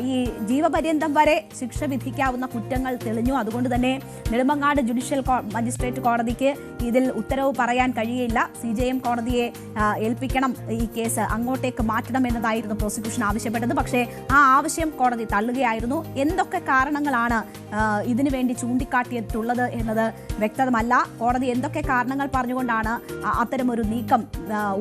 ഈ ജീവപര്യന്തം വരെ ശിക്ഷ വിധിക്കാവുന്ന കുറ്റങ്ങൾ തെളിഞ്ഞു. അതുകൊണ്ട് തന്നെ നെടുമങ്ങാട് ജുഡീഷ്യൽ മജിസ്ട്രേറ്റ് കോടതിക്ക് ഇതിൽ ഉത്തരവ് പറയാൻ കഴിയില്ല. CJM കോടതിയെ ഏൽപ്പിക്കണം, ഈ കേസ് അങ്ങോട്ടേക്ക് മാറ്റണം എന്നതായിരുന്നു പ്രോസിക്യൂഷൻ ആവശ്യപ്പെട്ടത്. പക്ഷേ ആ ആവശ്യം കോടതി തള്ളുകയായിരുന്നു. എന്തൊക്കെ കാരണങ്ങളാണ് ഇതിനു വേണ്ടി ചൂണ്ടിക്കാട്ടിയിട്ടുള്ളത് എന്നത് വ്യക്തമല്ല. കോടതി എന്തൊക്കെ കാരണങ്ങൾ പറഞ്ഞുകൊണ്ടാണ് അത്തരമൊരു നീക്കം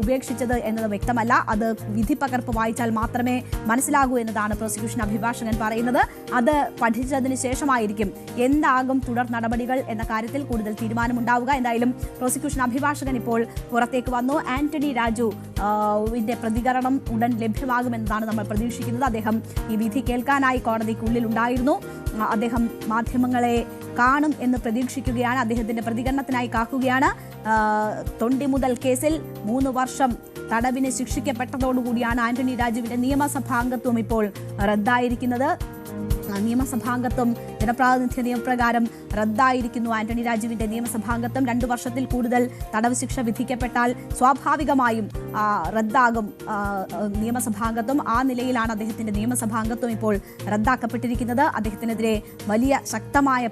ഉപേക്ഷിച്ചത് എന്നത് വ്യക്തമല്ല. അത് വിധി പകർപ്പ് വായിച്ചാൽ മാത്രമേ മനസ്സിലാകൂ എന്നതാണ് പ്രോസിക്യൂഷൻ അഭിഭാഷകൻ പറയുന്നത്. അത് പഠിച്ചതിന് ശേഷമായിരിക്കും എന്താകും തുടർ നടപടികൾ എന്ന കാര്യത്തിൽ കൂടുതൽ തീരുമാനമുണ്ടാവുക. എന്തായാലും പ്രോസിക്യൂഷൻ അഭിഭാഷകൻ ഇപ്പോൾ പുറത്തേക്ക് വന്നു. ആന്റണി രാജുവിന്റെ പ്രതികരണം ഉടൻ ലഭ്യമാകുമെന്നതാണ് നമ്മൾ പ്രതീക്ഷിക്കുന്നത്. അദ്ദേഹം ഈ വിധി കേൾക്കാനായി കോടതിക്കുള്ളിൽ ഉണ്ടായിരുന്നു. അദ്ദേഹം മാധ്യമങ്ങളെ കാണും എന്ന് പ്രതീക്ഷിക്കുകയാണ്. അദ്ദേഹത്തിന്റെ പ്രതികരണത്തിനായി കാക്കുകയാണ്. തൊണ്ടിമുതൽ കേസിൽ 3 വർഷം തടവിന് ശിക്ഷിക്കപ്പെട്ടതോടുകൂടിയാണ് ആന്റണി രാജുവിന്റെ നിയമസഭാംഗത്വം ഇപ്പോൾ റദ്ദായിരിക്കുന്നത്. നിയമസഭാംഗത്വം ജനപ്രാതിനിധ്യ നിയമപ്രകാരം റദ്ദായിരിക്കുന്നു. ആന്റണി രാജുവിന്റെ നിയമസഭാംഗത്വം 2 വർഷത്തിൽ കൂടുതൽ തടവ് ശിക്ഷ വിധിക്കപ്പെട്ടാൽ സ്വാഭാവികമായും റദ്ദാകും നിയമസഭാംഗത്വം. ആ നിലയിലാണ് അദ്ദേഹത്തിന്റെ നിയമസഭാംഗത്വം ഇപ്പോൾ റദ്ദാക്കപ്പെട്ടിരിക്കുന്നത്. അദ്ദേഹത്തിനെതിരെ വലിയ ശക്തമായ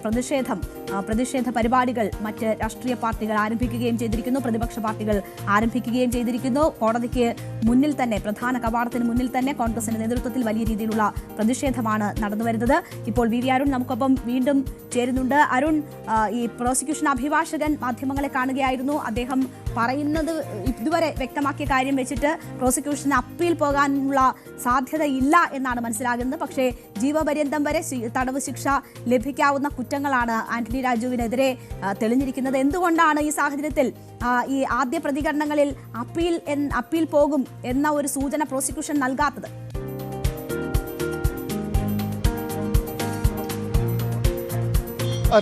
പ്രതിഷേധ പരിപാടികൾ മറ്റ് രാഷ്ട്രീയ പാർട്ടികൾ ആരംഭിക്കുകയും ചെയ്തിരിക്കുന്നു. പ്രതിപക്ഷ പാർട്ടികൾ ആരംഭിക്കുകയും ചെയ്തിരിക്കുന്നു. കോടതിക്ക് മുന്നിൽ തന്നെ, പ്രധാന കവാടത്തിന് മുന്നിൽ തന്നെ കോൺഗ്രസിന്റെ നേതൃത്വത്തിൽ വലിയ രീതിയിലുള്ള പ്രതിഷേധമാണ് നടന്നുവരുന്നത്. ഇപ്പോൾ വി അരുൺ നമുക്കൊപ്പം വീണ്ടും ചേരുന്നുണ്ട്. അരുൺ, ഈ പ്രോസിക്യൂഷൻ അഭിഭാഷകൻ മാധ്യമങ്ങളെ കാണുകയായിരുന്നു. അദ്ദേഹം പറയുന്നത് ഇതുവരെ വ്യക്തമാക്കിയ കാര്യം വെച്ചിട്ട് പ്രോസിക്യൂഷന് അപ്പീൽ പോകാനുള്ള സാധ്യതയില്ല എന്നാണ് മനസ്സിലാകുന്നത്. പക്ഷേ ജീവപര്യന്തം വരെ തടവ് ശിക്ഷ ലഭിക്കാവുന്ന കുറ്റങ്ങളാണ് ആന്റണി രാജുവിനെതിരെ തെളിഞ്ഞിരിക്കുന്നത്. എന്തുകൊണ്ടാണ് ഈ സാഹചര്യത്തിൽ ഈ ആദ്യ പ്രതികരണങ്ങളിൽ അപ്പീൽ പോകും എന്ന ഒരു സൂചന പ്രോസിക്യൂഷൻ നൽകാത്തത്?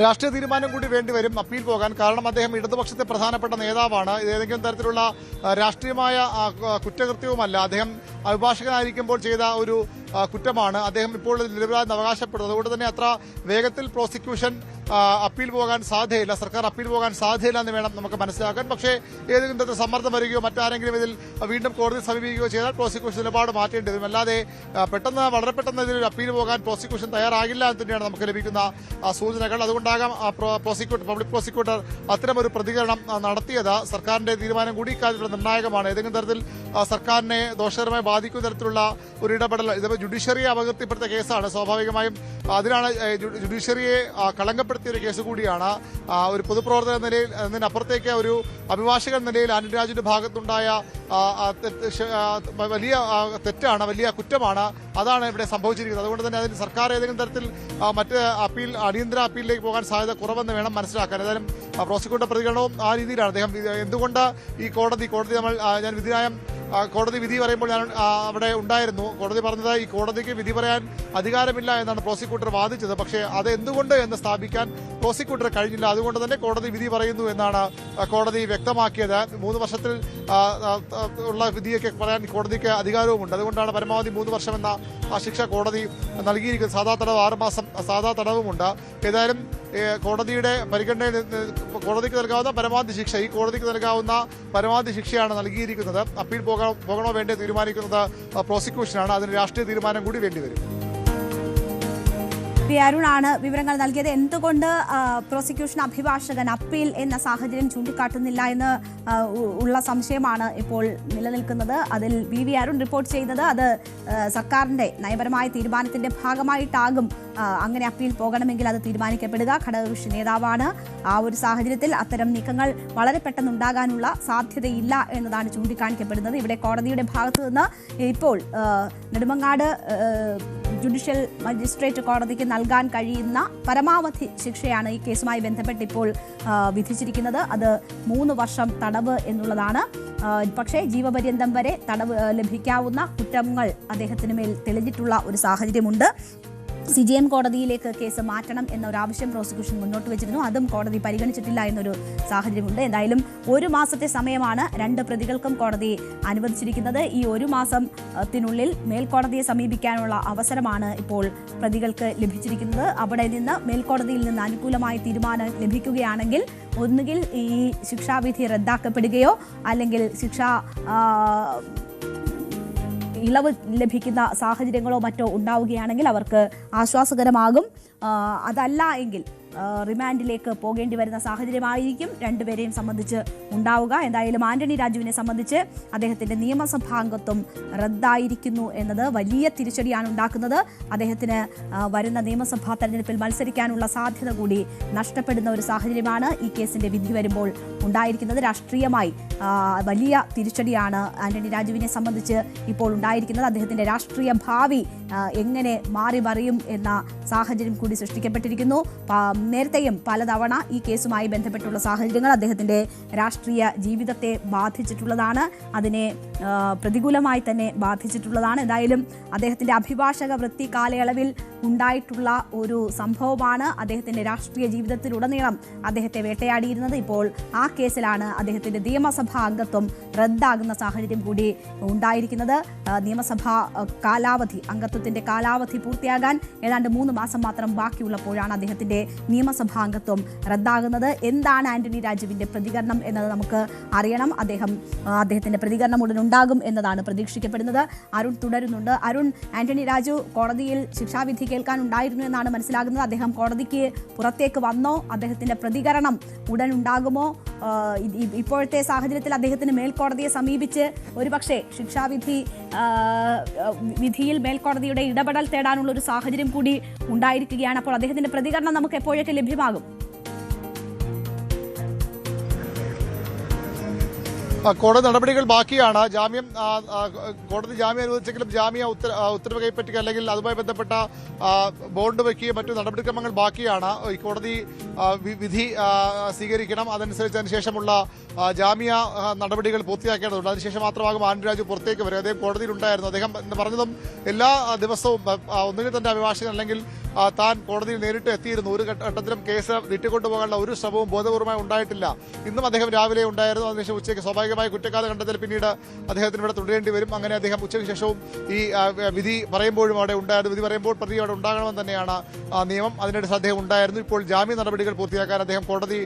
രാഷ്ട്രീയ തീരുമാനം കൂടി വേണ്ടിവരും അപ്പീൽ പോകാൻ. കാരണം അദ്ദേഹം ഇടതുപക്ഷത്തെ പ്രധാനപ്പെട്ട നേതാവാണ്. ഏതെങ്കിലും തരത്തിലുള്ള രാഷ്ട്രീയമായ കുറ്റകൃത്യവുമല്ല. അദ്ദേഹം അഭിഭാഷകനായിരിക്കുമ്പോൾ ചെയ്ത ഒരു കുറ്റമാണ്. അദ്ദേഹം ഇപ്പോൾ നിരപരാധം അവകാശപ്പെടുന്നത്. അതുകൊണ്ട് തന്നെ അത്ര വേഗത്തിൽ പ്രോസിക്യൂഷൻ അപ്പീൽ പോകാൻ സാധ്യതയില്ല, സർക്കാർ അപ്പീൽ പോകാൻ സാധ്യതയില്ല എന്ന് വേണം നമുക്ക് മനസ്സിലാക്കാൻ. പക്ഷേ ഏതെങ്കിലും തരത്തിൽ സമ്മർദ്ദം വരികയോ മറ്റാരെങ്കിലും ഇതിൽ വീണ്ടും കോടതി സമീപിക്കുകയോ ചെയ്താൽ പ്രോസിക്യൂഷൻ നിലപാട് മാറ്റേണ്ടി വരും. അല്ലാതെ വളരെ പെട്ടെന്ന് ഇതിൽ അപ്പീൽ പോകാൻ പ്രോസിക്യൂഷൻ തയ്യാറാകില്ല എന്ന് തന്നെയാണ് നമുക്ക് ലഭിക്കുന്ന സൂചനകൾ. അതുകൊണ്ടാകാം പബ്ലിക് പ്രോസിക്യൂട്ടർ അത്തരമൊരു പ്രതികരണം നടത്തിയത്. സർക്കാരിന്റെ തീരുമാനം കൂടി ഇക്കാര്യത്തിൽ നിർണായകമാണ്. ഏതെങ്കിലും തരത്തിൽ സർക്കാരിനെ ദോഷകരമായി ബാധിക്കുന്ന തരത്തിലുള്ള ഒരു ഇടപെടൽ, ഇത് ജുഡീഷ്യറിയെ അപകീർത്തിപ്പെടുത്തിയ കേസാണ്. സ്വാഭാവികമായും അതിനാണ് ജുഡീഷ്യറിയെ കളങ്കപ്പെടുത്തിയ ഒരു കേസ് കൂടിയാണ്. ഒരു പൊതുപ്രവർത്തക എന്ന നിലയിൽ അതിനപ്പുറത്തേക്ക് ഒരു അഭിഭാഷകൻ നിലയിൽ ആന്റണി രാജുവിന്റെ ഭാഗത്തുണ്ടായ വലിയ തെറ്റാണ്, വലിയ കുറ്റമാണ്. അതാണ് ഇവിടെ സംഭവിച്ചിരിക്കുന്നത്. അതുകൊണ്ട് തന്നെ അതിന് സർക്കാർ ഏതെങ്കിലും തരത്തിൽ മറ്റ് അടിയന്തര അപ്പീലിലേക്ക് പോകാൻ സാധ്യത കുറവെന്ന് വേണം മനസ്സിലാക്കാൻ. ഏതായാലും പ്രോസിക്യൂട്ടർ പ്രതികരണവും ആ രീതിയിലാണ്. അദ്ദേഹം എന്തുകൊണ്ട് ഈ കോടതി ഞാൻ വിധിന്യായം കോടതി വിധി പറയുമ്പോൾ ഞാൻ അവിടെ ഉണ്ടായിരുന്നു. കോടതി പറഞ്ഞത് ഈ കോടതിക്ക് വിധി പറയാൻ അധികാരമില്ല എന്നാണ് പ്രോസിക്യൂട്ടർ വാദിച്ചത്. പക്ഷേ അത് എന്തുകൊണ്ട് എന്ന് സ്ഥാപിക്കാൻ പ്രോസിക്യൂട്ടർ കഴിഞ്ഞില്ല. അതുകൊണ്ട് തന്നെ കോടതി വിധി പറയുന്നു എന്നാണ് കോടതി വ്യക്തമാക്കിയത്. 3 വർഷത്തിൽ ഉള്ള വിധിയൊക്കെ പറയാൻ കോടതിക്ക് അധികാരവുമുണ്ട്. അതുകൊണ്ടാണ് പരമാവധി 3 വർഷം എന്ന ശിക്ഷ കോടതി നൽകിയിരിക്കുന്നത്. സാധാ തടവ് 6 മാസം സാധാ തടവുമുണ്ട്. ഏതായാലും കോടതിയുടെ പരിഗണനയിൽ കോടതിക്ക് നൽകാവുന്ന പരമാവധി ശിക്ഷ, ഈ കോടതിക്ക് നൽകാവുന്ന പരമാവധി ശിക്ഷയാണ് നൽകിയിരിക്കുന്നത്. അപ്പീൽ പോകണോ വേണ്ടേ തീരുമാനിക്കുന്നത് പ്രോസിക്യൂഷനാണ്. അതിന് രാഷ്ട്രീയ തീരുമാനം കൂടി വേണ്ടിവരും. അരുണാണ് വിവരങ്ങൾ നൽകിയത്. എന്തുകൊണ്ട് പ്രോസിക്യൂഷൻ അഭിഭാഷകൻ അപ്പീൽ എന്ന സാഹചര്യം ചൂണ്ടിക്കാട്ടുന്നില്ല എന്ന് ഉള്ള സംശയമാണ് ഇപ്പോൾ നിലനിൽക്കുന്നത്. അതിൽ വി അരുൺ റിപ്പോർട്ട് ചെയ്യുന്നത് അത് സർക്കാരിന്റെ നയപരമായ തീരുമാനത്തിന്റെ ഭാഗമായിട്ടാകും അങ്ങനെ അപ്പീൽ പോകണമെങ്കിൽ അത് തീരുമാനിക്കപ്പെടുക. ഘടകകക്ഷി നേതാവാണ്. ആ ഒരു സാഹചര്യത്തിൽ അത്തരം നീക്കങ്ങൾ വളരെ പെട്ടെന്ന് ഉണ്ടാകാനുള്ള സാധ്യതയില്ല എന്നതാണ് ചൂണ്ടിക്കാണിക്കപ്പെടുന്നത്. ഇവിടെ കോടതിയുടെ ഭാഗത്തു നിന്ന് ഇപ്പോൾ നെടുമങ്ങാട് ജുഡീഷ്യൽ മജിസ്ട്രേറ്റ് കോടതിക്ക് നൽകാൻ കഴിയുന്ന പരമാവധി ശിക്ഷയാണ് ഈ കേസുമായി ബന്ധപ്പെട്ട് ഇപ്പോൾ വിധിച്ചിരിക്കുന്നത്. അത് 3 വർഷം തടവ് എന്നുള്ളതാണ്. പക്ഷേ ജീവപര്യന്തം വരെ തടവ് ലഭിക്കാവുന്ന കുറ്റങ്ങൾ അദ്ദേഹത്തിന് മേൽ തെളിഞ്ഞിട്ടുള്ള ഒരു സാഹചര്യമുണ്ട്. CJM കോടതിയിലേക്ക് കേസ് മാറ്റണം എന്നൊരാവശ്യം പ്രോസിക്യൂഷൻ മുന്നോട്ട് വെച്ചിരുന്നു. അതും കോടതി പരിഗണിച്ചിട്ടില്ല എന്നൊരു സാഹചര്യമുണ്ട്. എന്തായാലും 1 മാസത്തെ സമയമാണ് 2 പ്രതികൾക്കും കോടതി അനുവദിച്ചിരിക്കുന്നത്. ഈ 1 മാസത്തിനുള്ളിൽ മേൽക്കോടതിയെ സമീപിക്കാനുള്ള അവസരമാണ് ഇപ്പോൾ പ്രതികൾക്ക് ലഭിച്ചിരിക്കുന്നത്. അവിടെ നിന്ന് മേൽക്കോടതിയിൽ നിന്ന് അനുകൂലമായ തീരുമാനം ലഭിക്കുകയാണെങ്കിൽ ഒന്നുകിൽ ഈ ശിക്ഷാവിധി റദ്ദാക്കപ്പെടുകയോ അല്ലെങ്കിൽ ഇളവ് ലഭിക്കുന്ന സാഹചര്യങ്ങളോ മറ്റോ ഉണ്ടാവുകയാണെങ്കിൽ അവർക്ക് ആശ്വാസകരമാകും. അതല്ല എങ്കിൽ റിമാൻഡിലേക്ക് പോകേണ്ടി വരുന്ന സാഹചര്യമായിരിക്കും രണ്ടുപേരെയും സംബന്ധിച്ച് ഉണ്ടാവുക. എന്തായാലും ആന്റണി രാജുവിനെ സംബന്ധിച്ച് അദ്ദേഹത്തിന്റെ നിയമസഭാംഗത്വം റദ്ദായിരിക്കുന്നു എന്നത് വലിയ തിരിച്ചടിയാണ് ഉണ്ടാക്കുന്നത്. അദ്ദേഹത്തിന് വരുന്ന നിയമസഭാ തെരഞ്ഞെടുപ്പിൽ മത്സരിക്കാനുള്ള സാധ്യത കൂടി നഷ്ടപ്പെടുന്ന ഒരു സാഹചര്യമാണ് ഈ കേസിന്റെ വിധി വരുമ്പോൾ ഉണ്ടായിരിക്കുന്നത്. രാഷ്ട്രീയമായി വലിയ തിരിച്ചടിയാണ് ആന്റണി രാജുവിനെ സംബന്ധിച്ച് ഇപ്പോൾ ഉണ്ടായിരിക്കുന്നത്. അദ്ദേഹത്തിന്റെ രാഷ്ട്രീയ ഭാവി എങ്ങനെ മാറി മറിയും എന്ന സാഹചര്യം കൂടി സൃഷ്ടിക്കപ്പെട്ടിരിക്കുന്നു. നേരത്തെയും പലതവണ ഈ കേസുമായി ബന്ധപ്പെട്ടുള്ള സാഹചര്യങ്ങൾ അദ്ദേഹത്തിന്റെ രാഷ്ട്രീയ ജീവിതത്തെ ബാധിച്ചിട്ടുള്ളതാണ്, അതിനെ പ്രതികൂലമായി തന്നെ ബാധിച്ചിട്ടുള്ളതാണ്. എന്തായാലും അദ്ദേഹത്തിന്റെ അഭിഭാഷക വൃത്തി കാലയളവിൽ ഉണ്ടായിട്ടുള്ള ഒരു സംഭവമാണ് അദ്ദേഹത്തിന്റെ രാഷ്ട്രീയ ജീവിതത്തിലുടനീളം അദ്ദേഹത്തെ വേട്ടയാടിയിരുന്നത്. ഇപ്പോൾ ആ കേസിലാണ് അദ്ദേഹത്തിന്റെ നിയമസഭാ അംഗത്വം റദ്ദാകുന്ന സാഹചര്യം കൂടി ഉണ്ടായിരിക്കുന്നത്. നിയമസഭാ കാലാവധി, അംഗത്വത്തിന്റെ കാലാവധി പൂർത്തിയാകാൻ ഏതാണ്ട് 3 മാസം മാത്രം ബാക്കിയുള്ളപ്പോഴാണ് അദ്ദേഹത്തിന്റെ നിയമസഭാ അംഗത്വം റദ്ദാകുന്നത്. എന്താണ് ആന്റണി രാജുവിന്റെ പ്രതികരണം എന്നത് നമുക്ക് അറിയണം. അദ്ദേഹത്തിന്റെ പ്രതികരണം ഉടൻ ഉണ്ടാകും എന്നതാണ് പ്രതീക്ഷിക്കപ്പെടുന്നത്. അരുൺ തുടരുന്നുണ്ട്. അരുൺ, ആന്റണി രാജു കോടതിയിൽ ശിക്ഷാവിധി കേൾക്കാൻ ഉണ്ടായിരുന്നു എന്നാണ് മനസ്സിലാകുന്നത്. അദ്ദേഹം കോടതിക്ക് പുറത്തേക്ക് വന്നോ? അദ്ദേഹത്തിന്റെ പ്രതികരണം ഉടൻ ഉണ്ടാകുമോ? ഇപ്പോഴത്തെ സാഹചര്യത്തിൽ അദ്ദേഹത്തിന് മേൽക്കോടതിയെ സമീപിച്ച് ഒരുപക്ഷെ വിധിയിൽ മേൽക്കോടതിയുടെ ഇടപെടൽ തേടാനുള്ള ഒരു സാഹചര്യം കൂടി ഉണ്ടായിരിക്കുകയാണ്. അപ്പോൾ അദ്ദേഹത്തിന്റെ പ്രതികരണം നമുക്ക് എപ്പോഴൊക്കെ ലഭ്യമാകും? കോടതി നടപടികൾ ബാക്കിയാണ്. കോടതി ജാമ്യം അനുവദിച്ചെങ്കിലും ഉത്തരവ് കൈപ്പറ്റുക അല്ലെങ്കിൽ അതുമായി ബന്ധപ്പെട്ട ബോണ്ട് വയ്ക്കുകയും മറ്റു നടപടിക്രമങ്ങൾ ബാക്കിയാണ്. ഈ കോടതി വിധി സ്വീകരിക്കണം. അതനുസരിച്ച് അതിനുശേഷമുള്ള ജാമ്യ നടപടികൾ പൂർത്തിയാക്കേണ്ടതുണ്ട്. അതിനുശേഷം മാത്രമാകും ആന്റണി രാജു പുറത്തേക്ക് വരും. അദ്ദേഹം കോടതിയിലുണ്ടായിരുന്നു. അദ്ദേഹം പറഞ്ഞതും എല്ലാ ദിവസവും ഒന്നുകിൽ തന്റെ അഭിഭാഷകൻ അല്ലെങ്കിൽ താൻ കോടതിയിൽ നേരിട്ട് എത്തിയിരുന്നു. ഒരു ഘട്ടത്തിലും കേസ് നീട്ടിക്കൊണ്ടുപോകാനുള്ള ഒരു ശ്രമവും ബോധപൂർവമായി ഉണ്ടായിട്ടില്ല. ഇന്നും അദ്ദേഹം രാവിലെ ഉണ്ടായിരുന്നു. അതിനുശേഷം ഉച്ചയ്ക്ക് സ്വാഭാവികമായ കുറ്റക്കാത കണ്ടെത്തൽ പിന്നീട് അദ്ദേഹത്തിന് ഇവിടെ തുടരേണ്ടി വരും. അങ്ങനെ അദ്ദേഹം ഉച്ചയ്ക്ക് ശേഷവും ഈ വിധി പറയുമ്പോഴും അവിടെ ഉണ്ടായിരുന്നു. വിധി പറയുമ്പോൾ പ്രതി അവിടെ ഉണ്ടാകണമെന്ന് തന്നെയാണ് നിയമം. അതിനിടെ അദ്ദേഹം ഉണ്ടായിരുന്നു. ഇപ്പോൾ ജാമ്യ നടപടികൾ പൂർത്തിയാക്കാൻ അദ്ദേഹം കോടതി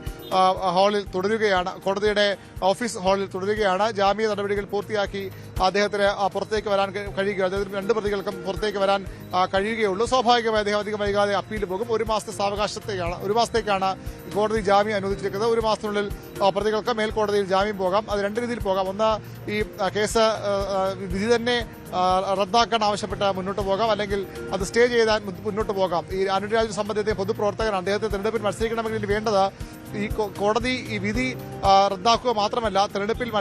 ഹാളിൽ തുടരുകയാണ്. കോടതിയുടെ ഓഫീസ് ഹാളിൽ തുടരുകയാണ്. ജാമ്യ നടപടികൾ പൂർത്തിയാക്കി അദ്ദേഹത്തിന് പുറത്തേക്ക് വരാൻ കഴിയുക. അദ്ദേഹത്തിന് 2 പ്രതികൾക്കും പുറത്തേക്ക് വരാൻ കഴിയുകയുള്ളൂ. സ്വാഭാവികമായി അദ്ദേഹം അധികം വൈകാതെ അപ്പീൽ പോകും. 1 മാസത്തെ ഒരു മാസത്തേക്കാണ് കോടതി ജാമ്യം അനുവദിച്ചിരിക്കുന്നത്. 1 മാസത്തിനുള്ളിൽ പ്രതികൾക്ക് മേൽക്കോടതിയിൽ ജാമ്യം പോകാം. അത് 2 രീതിയിൽ പോകാം. ഒന്ന്, ഈ കേസ് വിധി തന്നെ റദ്ദാക്കാൻ ആവശ്യപ്പെട്ട് മുന്നോട്ട് പോകാം, അല്ലെങ്കിൽ അത് സ്റ്റേ ചെയ്താൽ മുന്നോട്ട് പോകാം. ഈ ആന്റണി രാജു സംബന്ധിച്ച പൊതുപ്രവർത്തകനാണ്. അദ്ദേഹത്തെ തെരഞ്ഞെടുപ്പിൽ മത്സരിക്കണമെങ്കിൽ വേണ്ടത് ഈ കോടതി ഈ വിധി റദ്ദാക്കുക മാത്രമല്ല, തെരഞ്ഞെടുപ്പിൽ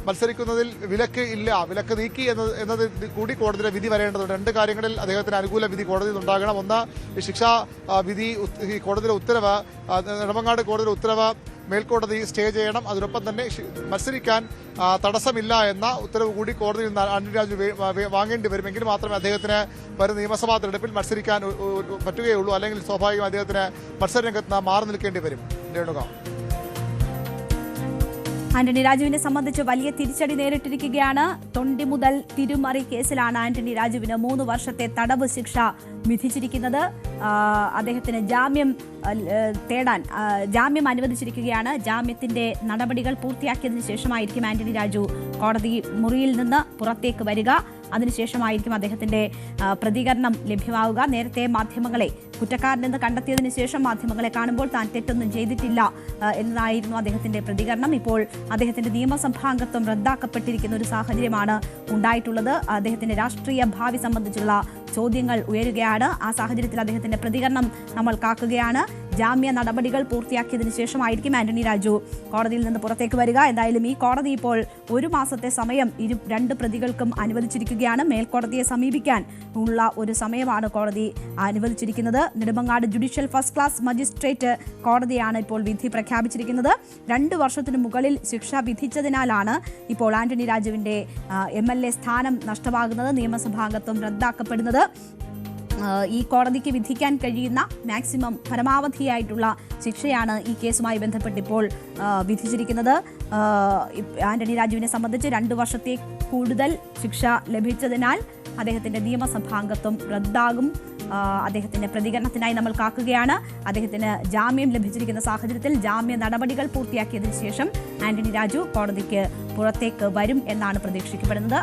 മത്സരിക്കുന്നതിൽ വിലക്ക് നീക്കി എന്നത് കൂടി കോടതിയുടെ വിധി വരേണ്ടതുണ്ട്. 2 കാര്യങ്ങളിൽ അദ്ദേഹത്തിന് അനുകൂല വിധി കോടതിയിൽ ഉണ്ടാകണം. ഒന്ന്, ഈ ശിക്ഷാ വിധി കോടതിയുടെ ഉത്തരവ്, നെടുമങ്ങാട് കോടതിയുടെ ഉത്തരവ് മേൽക്കോടതി സ്റ്റേ ചെയ്യണം. അതിനൊപ്പം തന്നെ മത്സരിക്കാൻ തടസ്സമില്ല എന്ന ഉത്തരവ് കൂടി കോടതിയിൽ നിന്ന് ആന്റണി രാജു വാങ്ങേണ്ടി വരുമെങ്കിൽ മാത്രമേ അദ്ദേഹത്തിന് വരുന്ന നിയമസഭാ തെരഞ്ഞെടുപ്പിൽ മത്സരിക്കാൻ പറ്റുകയുള്ളൂ. അല്ലെങ്കിൽ സ്വാഭാവികം അദ്ദേഹത്തിന് മത്സരരംഗത്ത് മാറി നിൽക്കേണ്ടി വരും. രേണുക, ആന്റണി രാജുവിനെ സംബന്ധിച്ച് വലിയ തിരിച്ചടി നേരിട്ടിരിക്കുകയാണ്. തൊണ്ടി മുതൽ തിരുമറി കേസിലാണ് ആന്റണി രാജുവിന് 3 വർഷത്തെ തടവ് ശിക്ഷ വിധിച്ചിരിക്കുന്നത്. അദ്ദേഹത്തിന് ജാമ്യം അനുവദിച്ചിരിക്കുകയാണ്. ജാമ്യത്തിന്റെ നടപടികൾ പൂർത്തിയാക്കിയതിനു ശേഷമായിരിക്കും ആന്റണി രാജു കോടതി മുറിയിൽ നിന്ന് പുറത്തേക്ക് വരിക. അതിനുശേഷമായിരിക്കും അദ്ദേഹത്തിന്റെ പ്രതികരണം ലഭ്യമാവുക. നേരത്തെ മാധ്യമങ്ങളെ കുറ്റക്കാരനെന്ന് കണ്ടെത്തിയതിനു ശേഷം മാധ്യമങ്ങളെ കാണുമ്പോൾ താൻ തെറ്റൊന്നും ചെയ്തിട്ടില്ല എന്നതായിരുന്നു അദ്ദേഹത്തിന്റെ പ്രതികരണം. ഇപ്പോൾ അദ്ദേഹത്തിന്റെ നിയമസഭാംഗത്വം റദ്ദാക്കപ്പെട്ടിരിക്കുന്ന ഒരു സാഹചര്യമാണ് ഉണ്ടായിട്ടുള്ളത്. അദ്ദേഹത്തിന്റെ രാഷ്ട്രീയ ഭാവി സംബന്ധിച്ചുള്ള ചോദ്യങ്ങൾ ഉയരുകയാണ്. ആ സാഹചര്യത്തിൽ അദ്ദേഹത്തിന്റെ പ്രതികരണം നമ്മൾ കാക്കുകയാണ്. ജാമ്യ നടപടികൾ പൂർത്തിയാക്കിയതിനു ശേഷമായിരിക്കും ആന്റണി രാജു കോടതിയിൽ നിന്ന് പുറത്തേക്ക് വരിക. എന്തായാലും ഈ കോടതി ഇപ്പോൾ 1 മാസത്തെ സമയം 2 പ്രതികൾക്കും അനുവദിച്ചിരിക്കുകയാണ്. മേൽക്കോടതിയെ സമീപിക്കാൻ ഉള്ള ഒരു സമയമാണ് കോടതി അനുവദിച്ചിരിക്കുന്നത്. Nedumangad judicial first class magistrate കോടതിയാണ് ഇപ്പോൾ വിധി പ്രഖ്യാപിച്ചിരിക്കുന്നത്. 2 വർഷത്തിനു മുകളിൽ ശിക്ഷ വിധിച്ചതിനാലാണ് ഇപ്പോൾ ആന്റണി രാജുവിന്റെ MLA സ്ഥാനം നഷ്ടമാകുന്നത്, നിയമസഭാംഗത്വം റദ്ദാക്കപ്പെടുന്നത്. ഈ കോടതിക്ക് വിധിക്കാൻ കഴിയുന്ന പരമാവധിയായിട്ടുള്ള ശിക്ഷയാണ് ഈ കേസുമായി ബന്ധപ്പെട്ട് ഇപ്പോൾ വിധിച്ചിരിക്കുന്നത്. ആന്റണി രാജുവിനെ സംബന്ധിച്ച് 2 വർഷത്തെ കൂടുതൽ ശിക്ഷ ലഭിച്ചതിനാൽ അദ്ദേഹത്തിന്റെ നിയമസഭാംഗത്വം റദ്ദാകും. അദ്ദേഹത്തിന്റെ പ്രതികരണത്തിനായി നമ്മൾ കാക്കുകയാണ്. അദ്ദേഹത്തിന് ജാമ്യം ലഭിച്ചിരിക്കുന്ന സാഹചര്യത്തിൽ ജാമ്യ നടപടികൾ പൂർത്തിയാക്കിയതിനു ശേഷം ആന്റണി രാജു കോടതിക്ക് പുറത്തേക്ക് വരും എന്നാണ് പ്രതീക്ഷിക്കപ്പെടുന്നത്.